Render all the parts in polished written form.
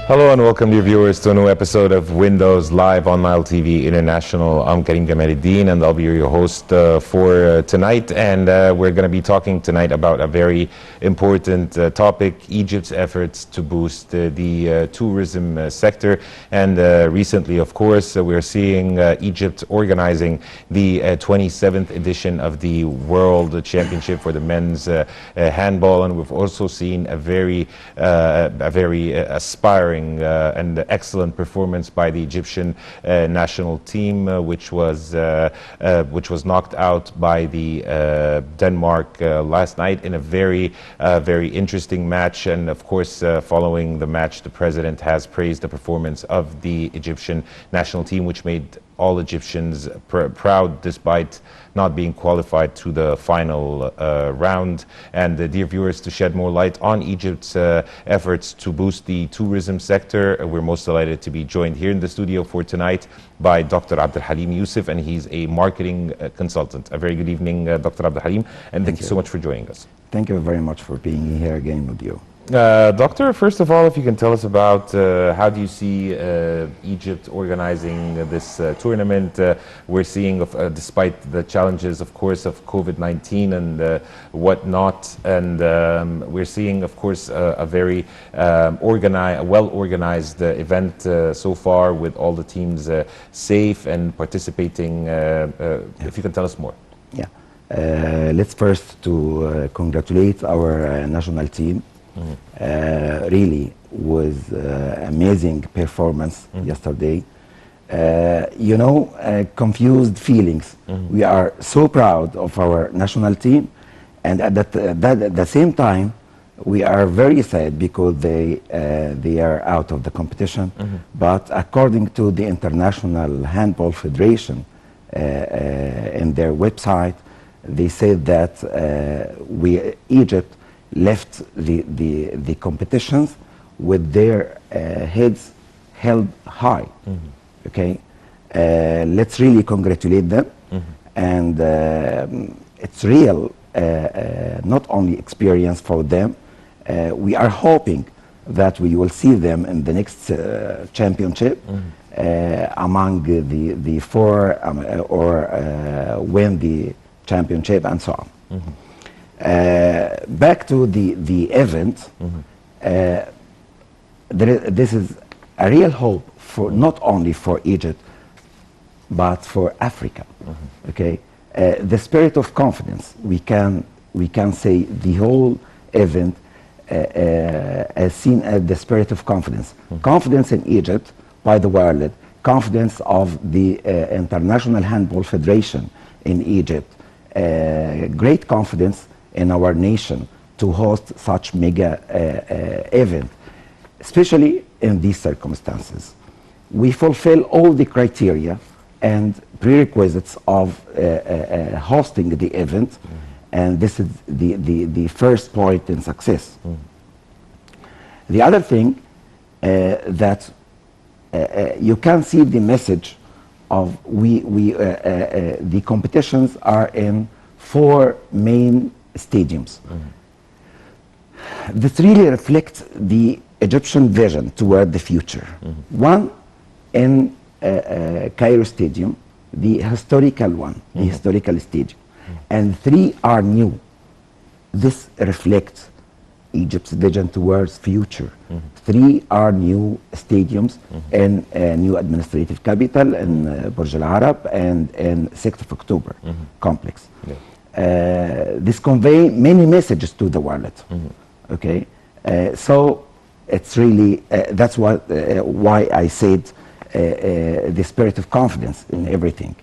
Hello and welcome dear viewers to a new episode of Windows Live on Nile TV International. I'm Karim Gamaluddin and I'll be your host for tonight, and we're going to be talking tonight about a very important topic: Egypt's efforts to boost the tourism sector. And recently, of course, we're seeing Egypt organizing the 27th edition of the World Championship for the men's handball, and we've also seen a very aspiring and excellent performance by the Egyptian national team, which was knocked out by the Denmark last night in a very interesting match. And of course, following the match, the president has praised the performance of the Egyptian national team, which made all Egyptians proud despite not being qualified to the final round. And dear viewers, to shed more light on Egypt's efforts to boost the tourism sector, we're most delighted to be joined here in the studio for tonight by Dr. Halim Youssef, and he's a marketing consultant. A very good evening, Dr. Halim, and thank you so much for joining us. Thank you very much for being here again with you. Doctor, first of all, if you can tell us about how do you see Egypt organizing this tournament? We're seeing, despite the challenges, of course, of COVID-19 and whatnot, and we're seeing, of course, a very well-organized event so far, with all the teams safe and participating. If you can tell us more. Yeah. Let's first to congratulate our national team. Really was amazing performance yesterday. Confused feelings. We are so proud of our national team, and at the same time, we are very sad because they are out of the competition. But according to the International Handball Federation, in their website, they said that Egypt left the competitions with their heads held high. Okay, let's really congratulate them. And it's real, not only experience for them. We are hoping that we will see them in the next championship among the four or win the championship and so on. Back to the event, this is a real hope for not only for Egypt but for Africa. Okay, the spirit of confidence. We can say the whole event as seen as the spirit of confidence. Confidence in Egypt by the world, confidence of the International Handball Federation in Egypt, great confidence in our nation to host such mega event, especially in these circumstances. We fulfill all the criteria and prerequisites of hosting the event, and this is the first point in success. The other thing that you can see the message of the competitions are in 4 main stadiums. This really reflects the Egyptian vision toward the future. One in Cairo Stadium, the historical one, the historical stadium, and 3 are new. This reflects Egypt's vision towards future. 3 are new stadiums in new administrative capital in Burj Al Arab and in 6th of October complex. This convey many messages to the world. Okay, so it's really that's why I said the spirit of confidence in everything.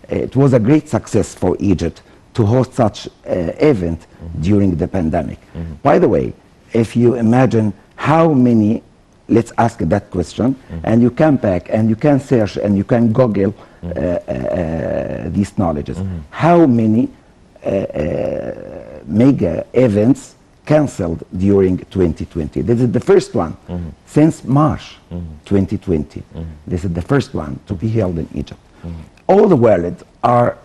It was a great success for Egypt to host such event during the pandemic. By the way, if you imagine how many, let's ask that question, and you come back and you can search and you can Google these knowledges. How many mega events canceled during 2020? This is the first one since March 2020. This is the first one to be held in Egypt. All the world are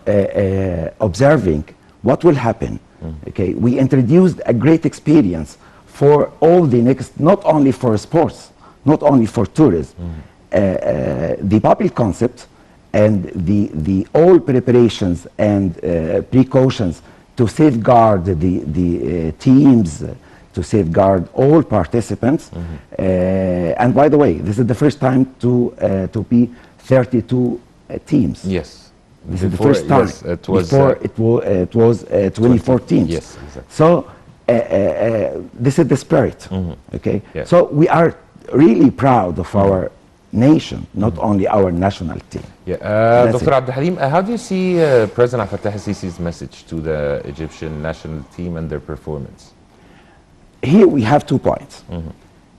observing what will happen. Okay, we introduced a great experience for all the next, not only for sports, not only for tourism. The public concept and the all preparations and precautions to safeguard the teams, to safeguard all participants. And by the way, this is the first time to be 32 teams. Yes. This is the first time. Yes, it was, before it was 2014. Yes, exactly. So this is the spirit. Okay. Yes. So we are really proud of our nation, not only our national team. Yeah. That's Dr. it. Abdul Halim, how do you see President Fattah al-Sisi's message to the Egyptian national team and their performance? Here we have 2 points.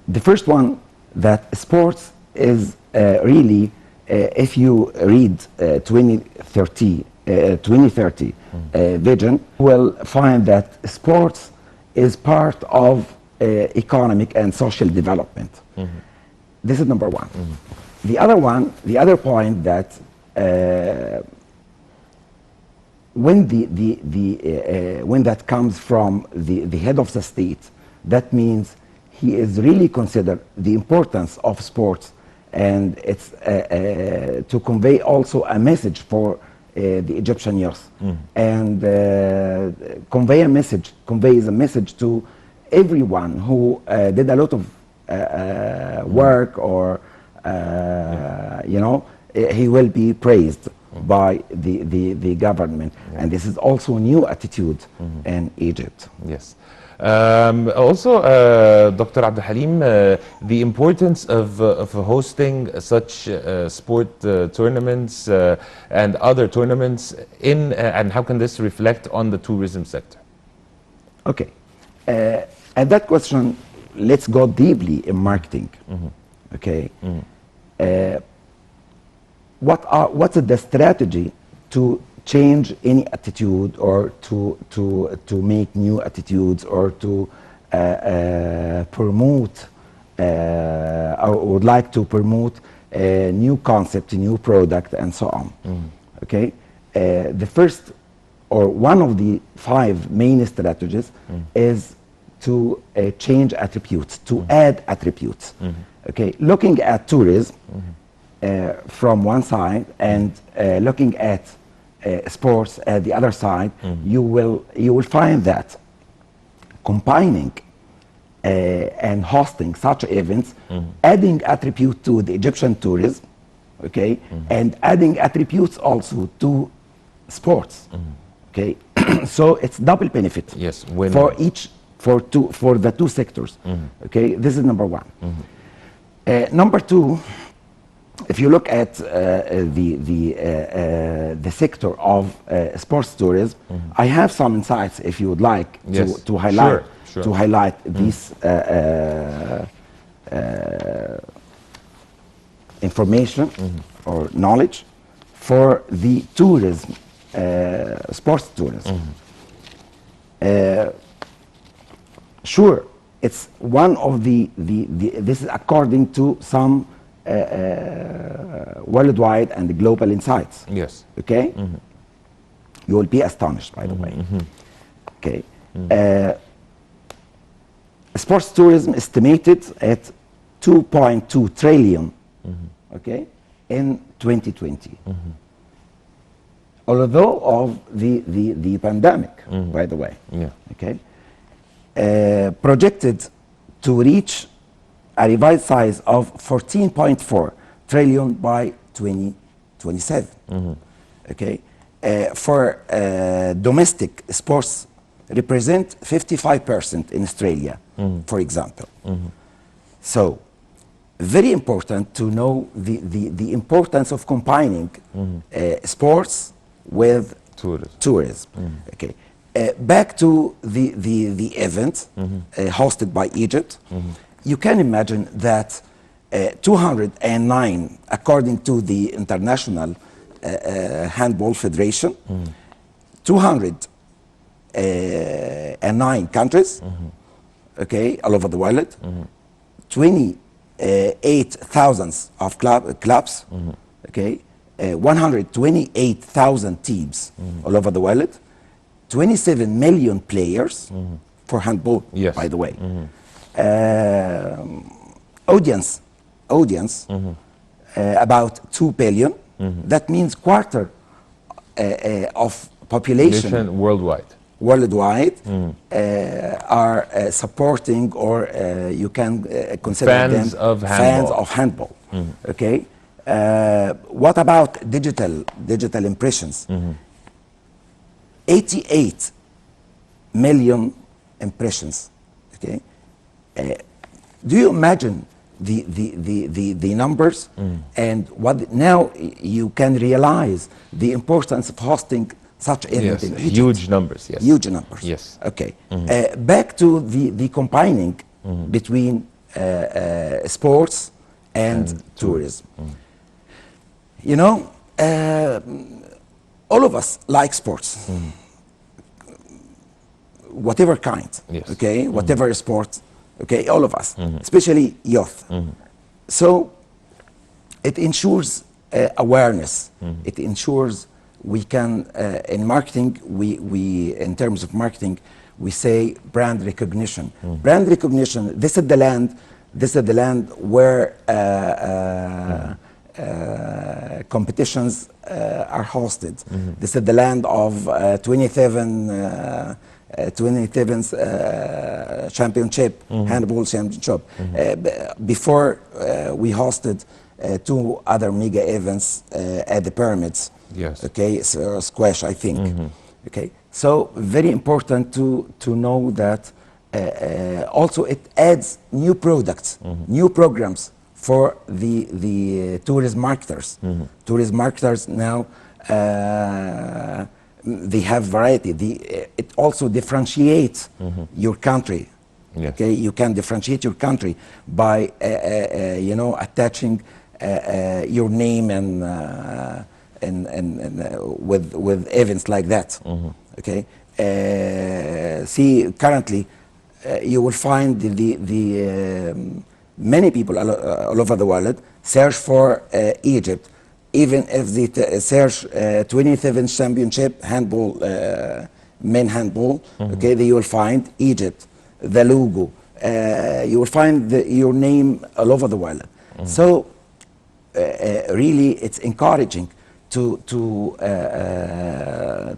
The first one, that sports is really, if you read 2030 vision, you will find that sports is part of economic and social development. This is number one. The other point, that when when that comes from the head of the state, that means he is really consider the importance of sports, and it's to convey also a message for the Egyptian youth, and conveys a message to everyone who did a lot of work, or you know, he will be praised by the government, and this is also a new attitude in Egypt. Yes. Also, Dr. Abdul Halim, the importance of hosting such sport tournaments and other tournaments and how can this reflect on the tourism sector? Okay. And that question, let's go deeply in marketing. Okay. What's the strategy to change any attitude, or to make new attitudes, or to promote or would like to promote a new concept, a new product, and so on. Okay. The first, or one of the 5 main strategies is to change attributes, to add attributes. Okay. Looking at tourism from one side, and looking at sports at the other side, you will find that combining and hosting such events, adding attribute to the Egyptian tourism, okay, and adding attributes also to sports, okay. So it's double benefit. Yes, for each, for the 2 sectors, okay. This is number 1. Number 2. If you look at the sector of sports tourism, I have some insights, if you would like, to highlight to highlight this information or knowledge for the tourism, sports tourism. Sure, it's one of this is according to some worldwide and global insights. Yes. Okay. You will be astonished, by the way. Okay. Sports tourism estimated at 2.2 trillion. Okay, in 2020. Although of the pandemic, by the way. Yeah. Okay. Projected to reach a revised size of 14.4 trillion by 2027. Okay. For domestic sports, represent 55% in Australia, for example. So, very important to know the importance of combining sports with tourism. Okay. Back to the event hosted by Egypt. You can imagine that 209, according to the International Handball Federation, 209 countries, okay, all over the world, 28,000 of clubs, okay, 128,000 teams all over the world, 27 million players for handball, by the way. Audience audience, about 2 billion. That means quarter of population worldwide. worldwide are supporting, or you can consider Fans them of fans handball. of handball. Okay. What about digital impressions? 88 million impressions. Okay. Do you imagine the numbers? And what now you can realize the importance of hosting such event Yes, in Egypt. huge numbers. Yes. Huge numbers. Yes. Okay. Back to the combining between sports and tourism. You know, all of us like sports, whatever kind. Yes. Okay, whatever sport. Okay, all of us, especially youth. So it ensures awareness. It ensures we can, in marketing, we in terms of marketing, we say brand recognition. Brand recognition. This is the land. This is the land where competitions are hosted. This is the land of 27th championship, handball championship. Before we hosted 2 other mega events at the pyramids. Yes. Okay, so squash, I think. Okay, so very important to know that also it adds new products, new programs for the tourism marketers. Tourism marketers now they have variety. It also differentiates your country. Yes. Okay, you can differentiate your country by you know, attaching your name and with events like that. Okay, see, currently you will find the many people all over the world search for Egypt, even if they search 27th championship handball, men handball. Okay, they will find Egypt, the logo. You will find your name all over the world. So really, it's encouraging to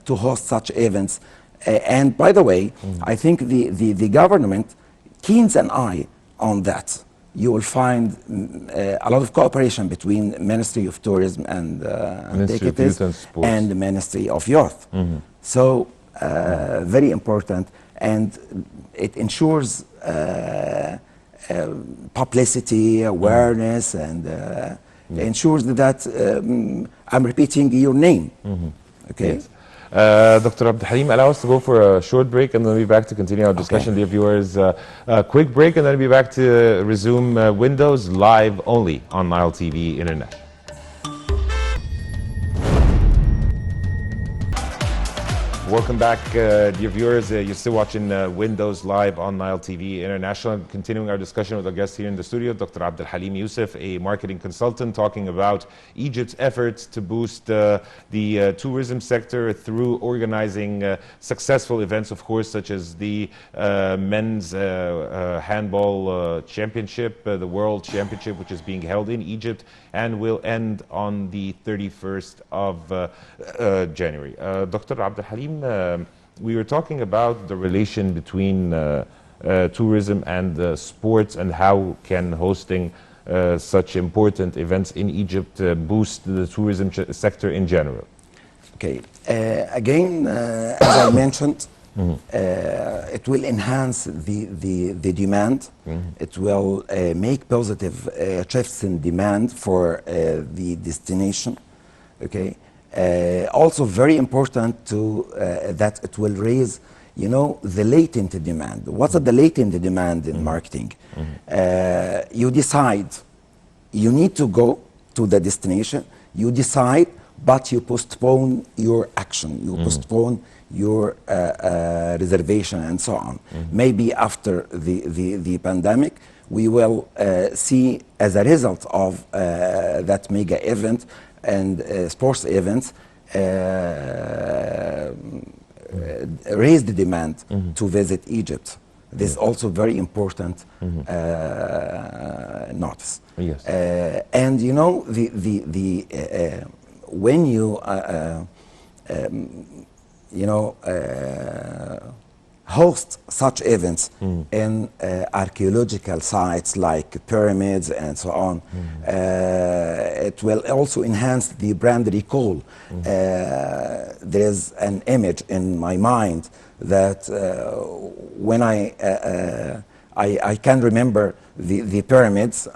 host such events. And by the way, I think the government keeps an eye on that. You will find a lot of cooperation between Ministry of Tourism and Ministry of Youth and Sports. and the Ministry of Youth. So very important, and it ensures publicity, awareness, and ensures that I'm repeating your name. Okay. Yes. Dr. Abdul Halim, allow us to go for a short break and then we'll be back to continue our discussion. Okay. Dear viewers, a quick break and then we'll be back to resume Windows live only on Nile TV Internet. Welcome back, dear viewers. You're still watching Windows Live on Nile TV International. Continuing our discussion with our guest here in the studio, Dr. Abdul Halim Youssef, a marketing consultant, talking about Egypt's efforts to boost the tourism sector through organizing successful events, of course, such as the men's handball championship, the World Championship, which is being held in Egypt and will end on the 31st of January. Dr. Abdul Halim, we were talking about the relation between tourism and sports and how can hosting such important events in Egypt boost the tourism sector in general. Okay. Again, as I mentioned, it will enhance the demand. It will make positive shifts in demand for the destination. Okay. Also very important to that it will raise, you know, the latent demand. What's the latent demand in marketing? You decide you need to go to the destination. You decide, but you postpone your action. You postpone your reservation and so on. Maybe after the pandemic, we will see as a result of that mega event and sports events raise the demand to visit Egypt. This is also very important notice. Yes. And you know, when you host such events in archaeological sites like pyramids and so on, it will also enhance the brand recall. There is an image in my mind that when I can remember the pyramids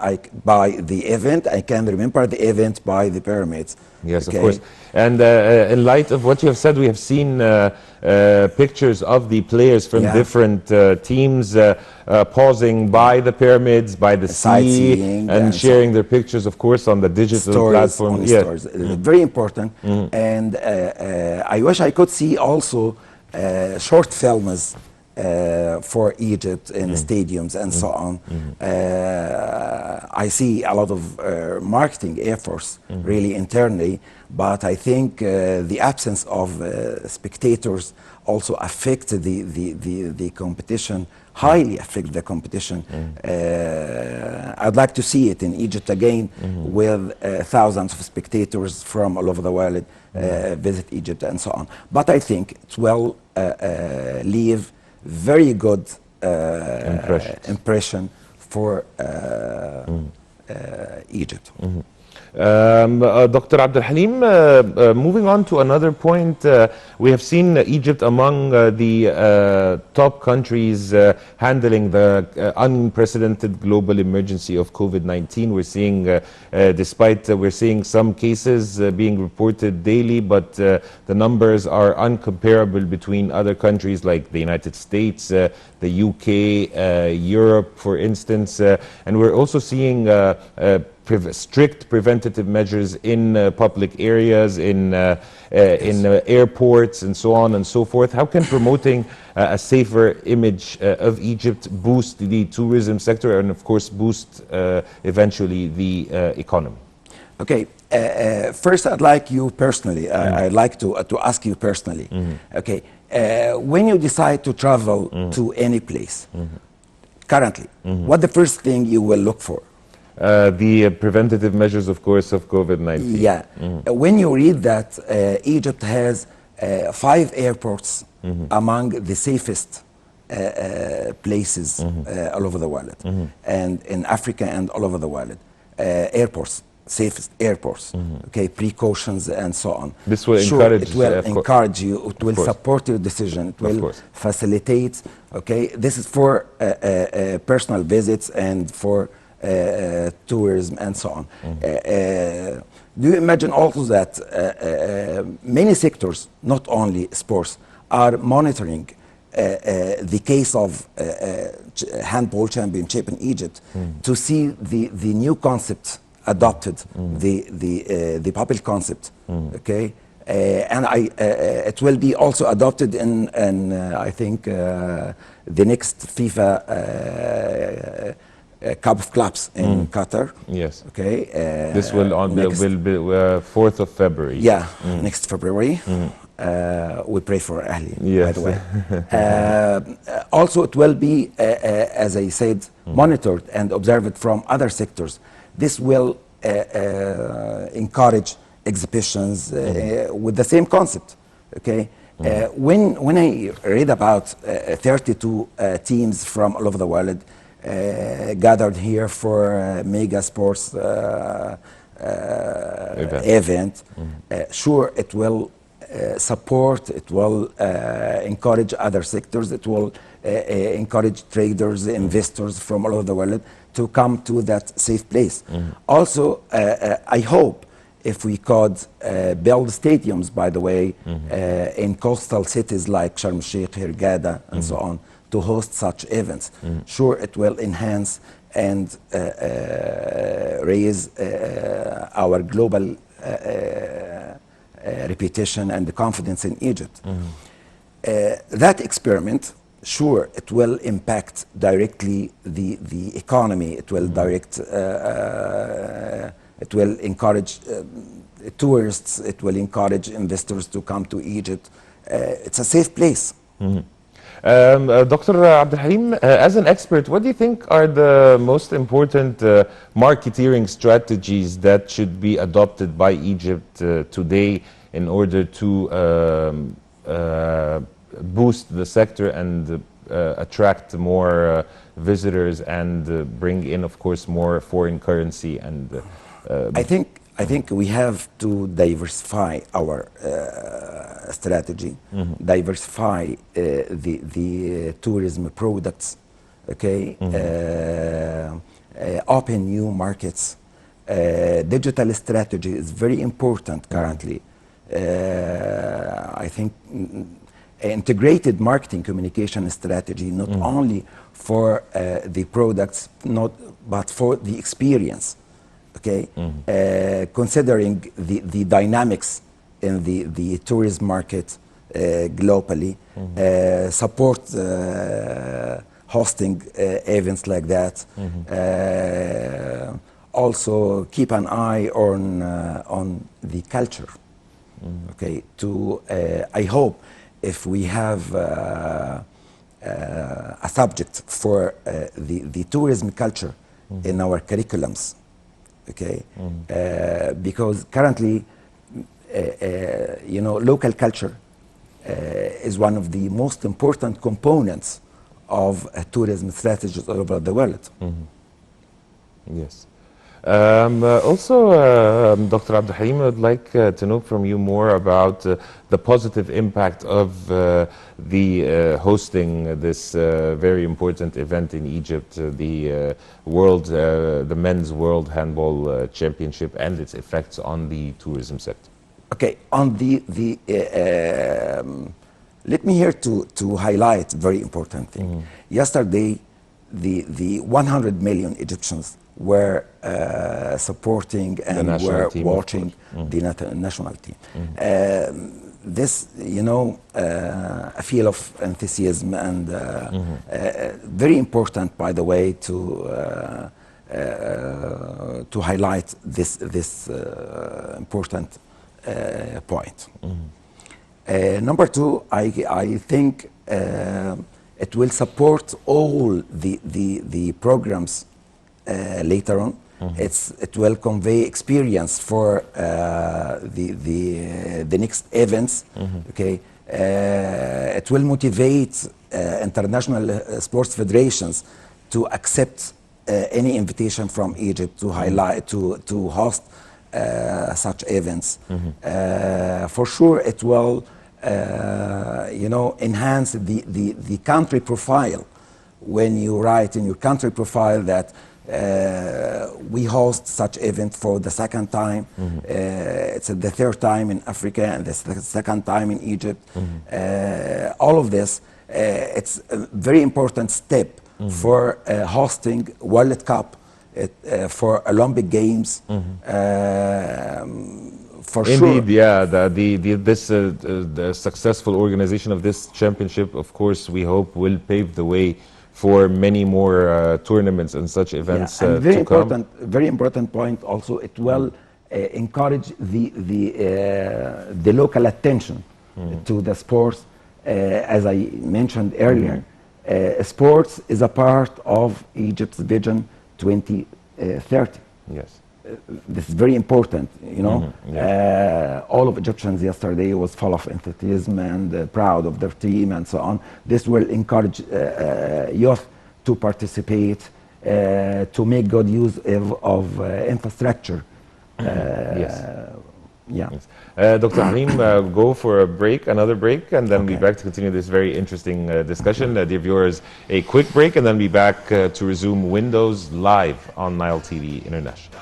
by the event, I can remember the event by the pyramids. Yes, Okay? of course. And in light of what you have said, we have seen pictures of the players from different teams pausing by the pyramids, by the sea, Sightseeing and sharing their pictures, of course, on the digital stories platform. on stores. Very important. And I wish I could see also short films for Egypt in stadiums and so on. I see a lot of marketing efforts really internally, but I think the absence of spectators also affect the competition, highly affect the competition. I'd like to see it in Egypt again with thousands of spectators from all over the world visit Egypt and so on. But I think it will leave very good impression for Egypt. Dr. Abdul Halim, moving on to another point, we have seen Egypt among the top countries handling the unprecedented global emergency of COVID-19. We're seeing, despite we're seeing some cases being reported daily, but the numbers are uncomparable between other countries like the United States, the UK, Europe, for instance, and we're also seeing strict preventative measures in public areas, in airports, and so on and so forth. How can promoting a safer image of Egypt boost the tourism sector and, of course, boost eventually the economy? Okay. First, I'd like you personally. I'd like to ask you personally. Okay. When you decide to travel to any place, currently, what the first thing you will look for? The preventative measures, of course, of COVID-19. Yeah. When you read that Egypt has 5 airports among the safest places all over the world, and in Africa and all over the world, airports, safest airports, okay, precautions and so on. This will encourage, it will encourage you, it will support your decision, it will facilitate, okay. This is for personal visits and for tourism and so on. Do you imagine also that many sectors, not only sports, are monitoring the case of handball championship in Egypt to see the new concept adopted, the public concept, okay? And it will be also adopted in I think the next FIFA Cup of Clubs in Qatar. Yes. Okay. This will be 4th of February. Yeah, next February. We pray for Halim, by the way. Also, it will be, as I said, monitored and observed from other sectors. This will encourage exhibitions with the same concept. Okay. When I read about 32 teams from all over the world gathered here for mega sports event, sure, it will support, it will encourage other sectors, it will encourage traders, investors from all over the world to come to that safe place. Also, I hope if we could build stadiums, by the way, in coastal cities like Sharm el-Sheikh, Hurghada, and so on, to host such events. Sure, it will enhance and raise our global reputation and the confidence in Egypt. That experiment, sure, it will impact directly the economy. It will it will encourage tourists. It will encourage investors to come to Egypt. It's a safe place. Dr. Abdul Halim, as an expert, what do you think are the most important marketeering strategies that should be adopted by Egypt today in order to boost the sector and attract more visitors and bring in, of course, more foreign currency? And I think we have to diversify our strategy, diversify the tourism products, okay, open new markets. Digital strategy is very important currently. I think integrated marketing communication strategy, not only for the products, but for the experience. Okay, considering the dynamics in the tourism market globally, support hosting events like that. Also keep an eye on the culture. Okay, I hope if we have a subject for the tourism culture in our curriculums. Okay, because currently, local culture is one of the most important components of tourism strategies all over the world. Yes. Also, Dr. Abdul Halim, I would like to know from you more about the positive impact of the hosting this very important event in Egypt, the Men's World Handball Championship, and its effects on the tourism sector. Okay, on let me here to highlight very important thing. Yesterday, the 100 million Egyptians were supporting and were watching the national team. This, a feel of enthusiasm and very important, by the way, to highlight this important point. Number two, I think it will support all the programs later on. It will convey experience for the next events. Okay, it will motivate international sports federations to accept any invitation from Egypt to highlight to host such events. For sure, it will enhance the country profile. When you write in your country profile that we host such event for the second time. It's the third time in Africa and the second time in Egypt. All of this, it's a very important step for hosting World Cup, for Olympic Games. For Indeed, sure. yeah. The successful organization of this championship, of course, we hope will pave the way for many more tournaments and such events and very to important, come. very important point also, it will encourage the local attention to the sports. As I mentioned earlier, sports is a part of Egypt's vision 2030. Yes. This is very important, all of Egyptians yesterday was full of enthusiasm and proud of their team and so on. This will encourage youth to participate, to make good use of infrastructure. Yes. Yeah. Yes. Dr. Halim, go for a break, another break, and then be back to continue this very interesting discussion. Dear viewers, a quick break, and then be back to resume Windows live on Nile TV International.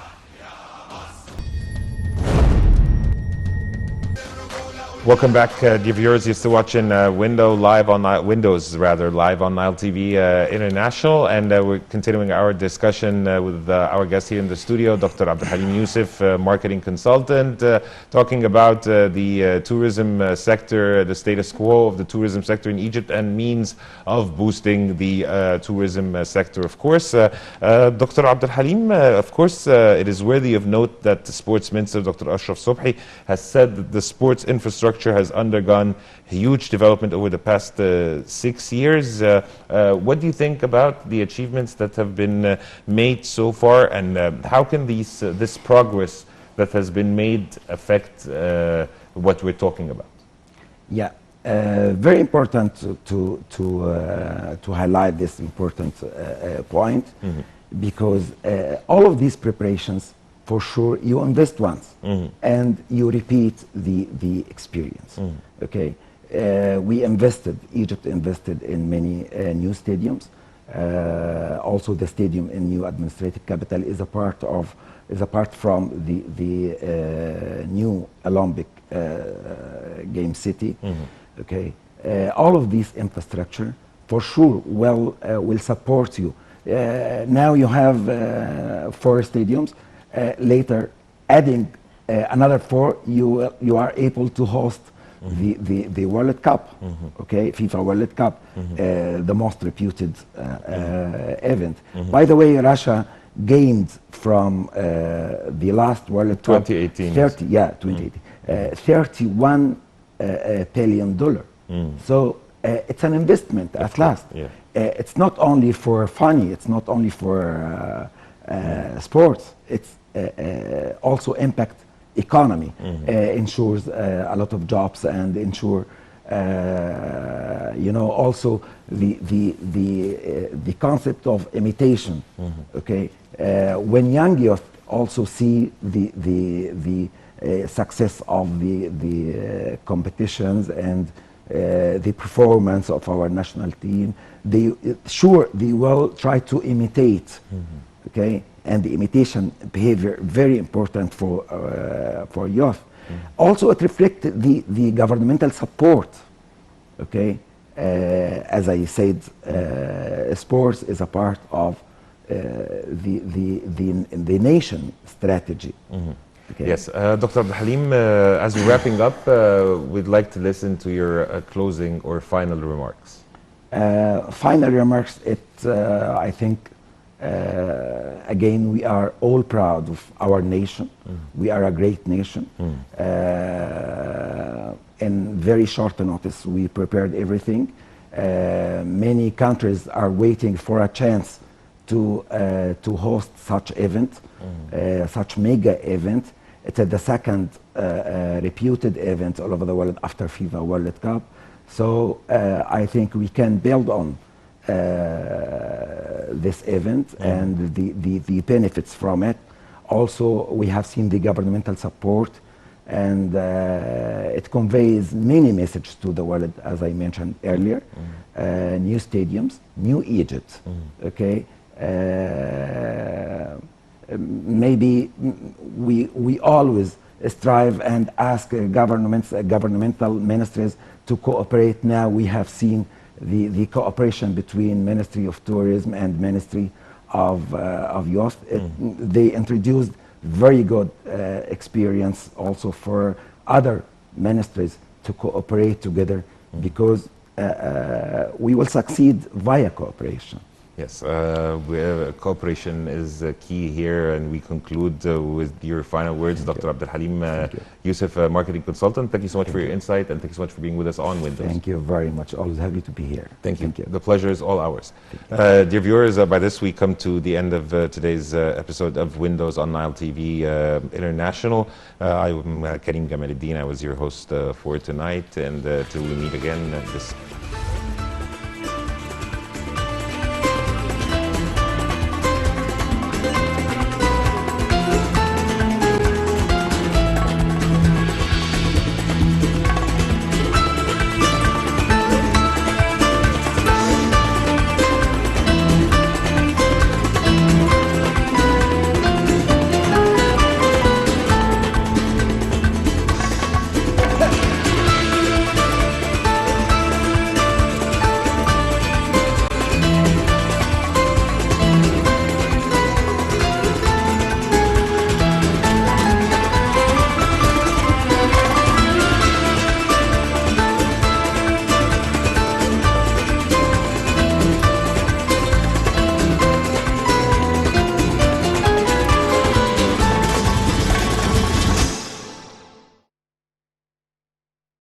Welcome back, dear viewers. You're still watching Windows live on Nile TV International, and we're continuing our discussion with our guest here in the studio, Dr. Abdul Halim Youssef, marketing consultant, talking about the tourism sector, the status quo of the tourism sector in Egypt, and means of boosting the tourism sector. Of course, Dr. Abdul Halim, of course, it is worthy of note that the sports minister, Dr. Ashraf Sobhi, has said that the sports infrastructure infrastructure has undergone huge development over the past 6 years. What do you think about the achievements that have been made so far, and how can this progress that has been made affect what we're talking about? Yeah, very important to highlight this important point, because all of these preparations, for sure, you invest once and you repeat the experience. Okay, Egypt invested in many new stadiums. Also, the stadium in new administrative capital is apart from the new Olympic game city. Okay, all of these infrastructure for sure will support you. Now you have 4 stadiums. Later, adding another 4, you are able to host the World Cup. Okay, FIFA World Cup, the most reputed event. By the way, Russia gained from the last World Cup 2018. 31 billion dollar. So it's an investment at last. Yeah. It's not only for funny. It's not only for sports. It's also impact economy. Ensures a lot of jobs and ensure also the concept of imitation. Okay, when young youth also see the success of the competitions and the performance of our national team, they will try to imitate. Okay, and the imitation behavior very important for youth. Also, it reflects the governmental support. Okay, as I said, sports is a part of the nation strategy. Okay. Yes, Dr. Abdul Halim, as we're wrapping up, we'd like to listen to your closing or final remarks. Final remarks. I think. Again, we are all proud of our nation. We are a great nation. In very short notice, we prepared everything. Many countries are waiting for a chance to host such event, such mega event. It's the second reputed event all over the world after FIFA World Cup. So I think we can build on this event and the benefits from it. Also, we have seen the governmental support, and it conveys many messages to the world, as I mentioned earlier. New stadiums, new Egypt. Okay, maybe we always strive and ask governmental ministries to cooperate. Now we have seen the cooperation between Ministry of Tourism and Ministry of Youth. They introduced very good experience also for other ministries to cooperate together, because we will succeed via cooperation. Yes, cooperation is key here, and we conclude with your final words, Dr. Abdul Halim Youssef, marketing consultant. Thank you so much for your insight, and thank you so much for being with us on Windows. Thank you very much. Always happy to be here. Thank you. The pleasure is all ours. Dear viewers, by this we come to the end of today's episode of Windows on Nile TV International. I'm Karim Gamaluddin. I was your host for tonight, and till we meet again, this